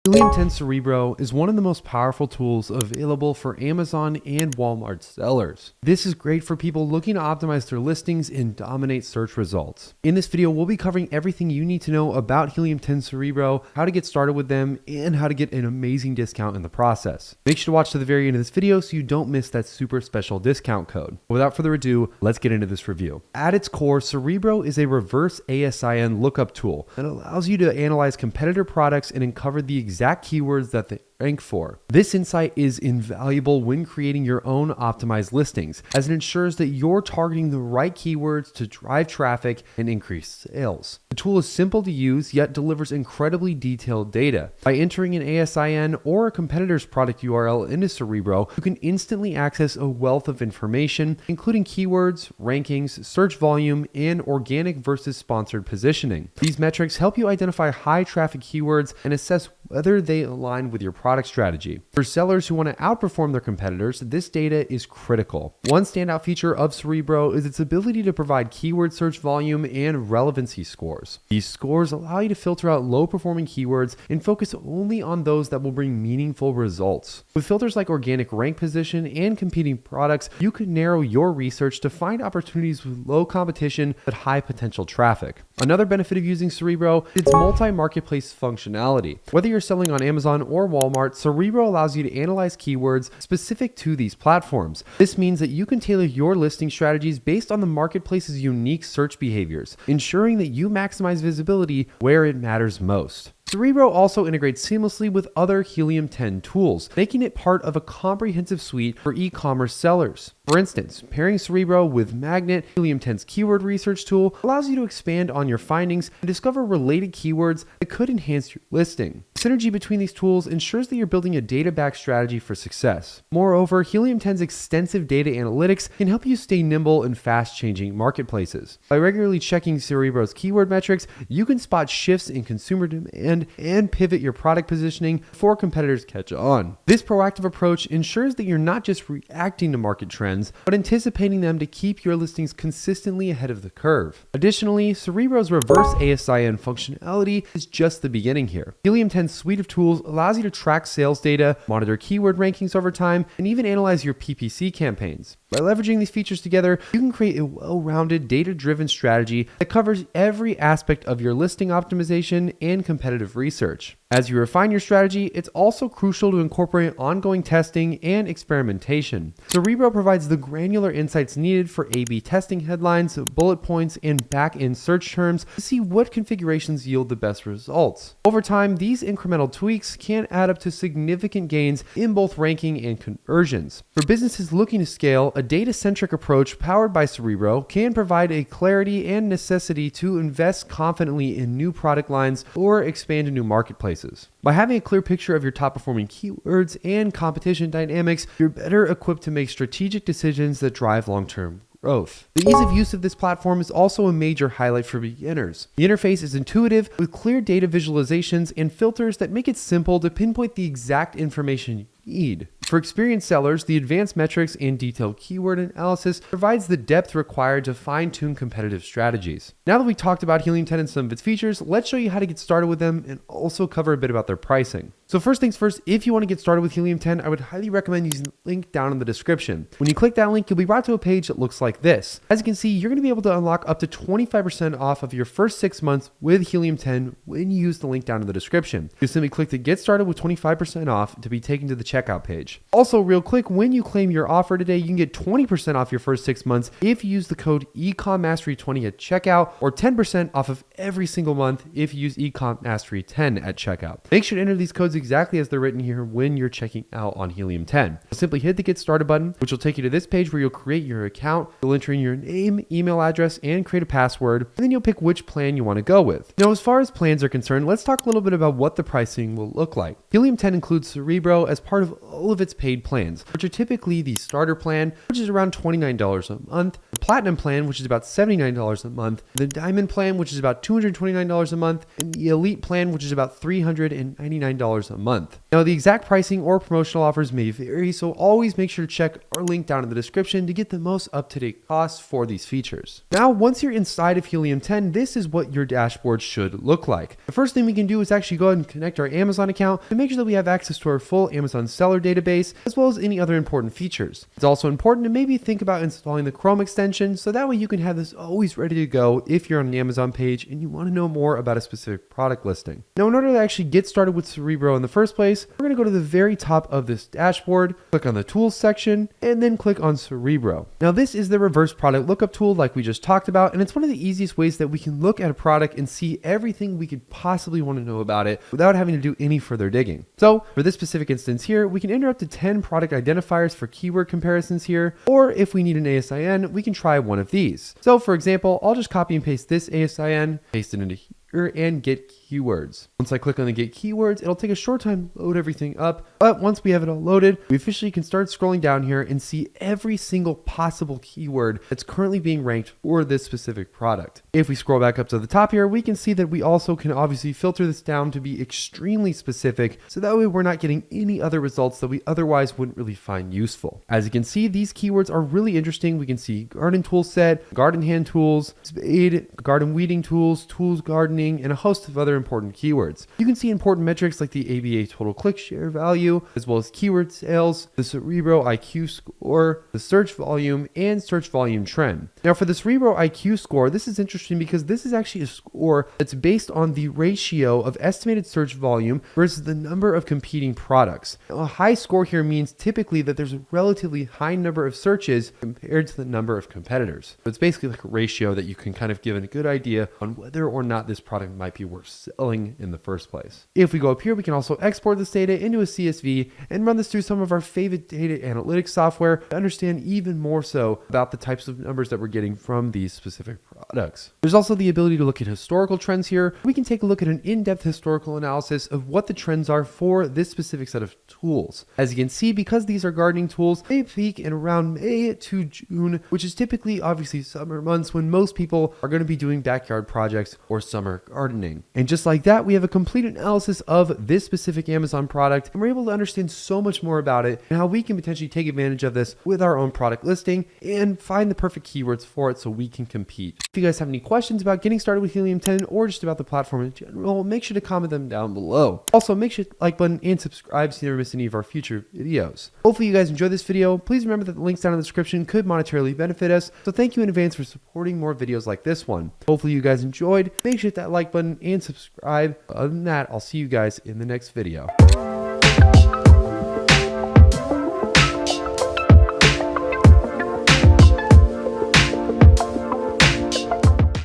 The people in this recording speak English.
Helium 10 Cerebro is one of the most powerful tools available for Amazon and Walmart sellers. This is great for people looking to optimize their listings and dominate search results. In this video, we'll be covering everything you need to know about Helium 10 Cerebro, how to get started with them, and how to get an amazing discount in the process. Make sure to watch to the very end of this video so you don't miss that super special discount code. Without further ado, let's get into this review. At its core, Cerebro is a reverse ASIN lookup tool that allows you to analyze competitor products and uncover the exact keywords that they rank for. This insight is invaluable when creating your own optimized listings, as it ensures that you're targeting the right keywords to drive traffic and increase sales. The tool is simple to use, yet delivers incredibly detailed data. By entering an ASIN or a competitor's product URL into Cerebro, you can instantly access a wealth of information, including keywords, rankings, search volume, and organic versus sponsored positioning. These metrics help you identify high traffic keywords and assess whether they align with your product strategy. For sellers who want to outperform their competitors, this data is critical. One standout feature of Cerebro is its ability to provide keyword search volume and relevancy scores. These scores allow you to filter out low-performing keywords and focus only on those that will bring meaningful results. With filters like organic rank position and competing products, you can narrow your research to find opportunities with low competition but high potential traffic. Another benefit of using Cerebro is its multi-marketplace functionality. Whether you're selling on Amazon or Walmart, Cerebro allows you to analyze keywords specific to these platforms. This means that you can tailor your listing strategies based on the marketplace's unique search behaviors, ensuring that you maximize visibility where it matters most. Cerebro also integrates seamlessly with other Helium 10 tools, making it part of a comprehensive suite for e-commerce sellers. For instance, pairing Cerebro with Magnet, Helium 10's keyword research tool, allows you to expand on your findings and discover related keywords that could enhance your listing. Synergy between these tools ensures that you're building a data-backed strategy for success. Moreover, Helium 10's extensive data analytics can help you stay nimble in fast-changing marketplaces. By regularly checking Cerebro's keyword metrics, you can spot shifts in consumer demand and pivot your product positioning before competitors catch on. This proactive approach ensures that you're not just reacting to market trends, but anticipating them to keep your listings consistently ahead of the curve. Additionally, Cerebro's reverse ASIN functionality is just the beginning here. Helium 10's suite of tools allows you to track sales data, monitor keyword rankings over time, and even analyze your PPC campaigns. By leveraging these features together, you can create a well-rounded, data-driven strategy that covers every aspect of your listing optimization and competitive research. As you refine your strategy, it's also crucial to incorporate ongoing testing and experimentation. Cerebro provides the granular insights needed for A/B testing headlines, bullet points, and back-end search terms to see what configurations yield the best results. Over time, these incremental tweaks can add up to significant gains in both ranking and conversions. For businesses looking to scale, a data-centric approach powered by Cerebro can provide a clarity and necessity to invest confidently in new product lines or expand to new marketplaces. By having a clear picture of your top performing keywords and competition dynamics, you're better equipped to make strategic decisions that drive long-term growth. The ease of use of this platform is also a major highlight for beginners. The interface is intuitive with clear data visualizations and filters that make it simple to pinpoint the exact information you need. For experienced sellers, the advanced metrics and detailed keyword analysis provides the depth required to fine-tune competitive strategies. Now that we talked about Helium 10 and some of its features, let's show you how to get started with them and also cover a bit about their pricing. So first things first, if you want to get started with Helium 10, I would highly recommend using the link down in the description. When you click that link, you'll be brought to a page that looks like this. As you can see, you're going to be able to unlock up to 25% off of your first 6 months with Helium 10 when you use the link down in the description. You simply click to get started with 25% off to be taken to the checkout page. Also, real quick, when you claim your offer today, you can get 20% off your first 6 months if you use the code EcomMastery20 at checkout, or 10% off of every single month if you use EcomMastery10 at checkout. Make sure to enter these codes exactly as they're written here when you're checking out on Helium 10. Simply hit the Get Started button, which will take you to this page where you'll create your account. You'll enter in your name, email address, and create a password, and then you'll pick which plan you want to go with. Now, as far as plans are concerned, let's talk a little bit about what the pricing will look like. Helium 10 includes Cerebro as part of all of its its paid plans, which are typically the starter plan, which is around $29 a month, the platinum plan, which is about $79 a month, the diamond plan, which is about $229 a month, and the elite plan, which is about $399 a month. Now, the exact pricing or promotional offers may vary, so always make sure to check our link down in the description to get the most up-to-date costs for these features. Now, once you're inside of Helium 10, this is what your dashboard should look like. The first thing we can do is actually go ahead and connect our Amazon account to make sure that we have access to our full Amazon seller database, as well as any other important features. It's also important to maybe think about installing the Chrome extension, so that way you can have this always ready to go if you're on an Amazon page and you want to know more about a specific product listing. Now, in order to actually get started with Cerebro in the first place, we're going to go to the very top of this dashboard, click on the tools section, and then click on Cerebro. Now, this is the reverse product lookup tool like we just talked about, and it's one of the easiest ways that we can look at a product and see everything we could possibly want to know about it without having to do any further digging. So for this specific instance here, we can enter up to 10 product identifiers for keyword comparisons here, or if we need an ASIN, we can try one of these. So for example, I'll just copy and paste this ASIN, paste it into here, and get keywords. Once I click on the get keywords, it'll take a short time to load everything up, but once we have it all loaded, we officially can start scrolling down here and see every single possible keyword that's currently being ranked for this specific product. If we scroll back up to the top here, we can see that we also can obviously filter this down to be extremely specific, so that way we're not getting any other results that we otherwise wouldn't really find useful. As you can see, these keywords are really interesting. We can see garden tool set, garden hand tools, spade, garden weeding tools, tools gardening, and a host of other important keywords. You can see important metrics like the ABA total click share value, as well as keyword sales, the Cerebro IQ score, the search volume, and search volume trend. Now, for the Cerebro IQ score, this is interesting because this is actually a score that's based on the ratio of estimated search volume versus the number of competing products. Now, a high score here means typically that there's a relatively high number of searches compared to the number of competitors. So it's basically like a ratio that you can kind of give a good idea on whether or not this product might be worth selling in the first place. If we go up here, we can also export this data into a CSV and run this through some of our favorite data analytics software to understand even more so about the types of numbers that we're getting from these specific products. There's also the ability to look at historical trends here. We can take a look at an in-depth historical analysis of what the trends are for this specific set of tools. As you can see, because these are gardening tools, they peak in around May to June, which is typically obviously summer months when most people are going to be doing backyard projects or summer gardening. And just like that, we have a complete analysis of this specific Amazon product, and we're able to understand so much more about it and how we can potentially take advantage of this with our own product listing and find the perfect keywords for it so we can compete. If you guys have any questions about getting started with Helium 10 or just about the platform in general, make sure to comment them down below. Also, make sure to like button and subscribe so you never miss any of our future videos. Hopefully you guys enjoyed this video. Please remember that the links down in the description could monetarily benefit us, so thank you in advance for supporting more videos like this one. Hopefully you guys enjoyed. Make sure to hit that like button and subscribe. Other than that, I'll see you guys in the next video.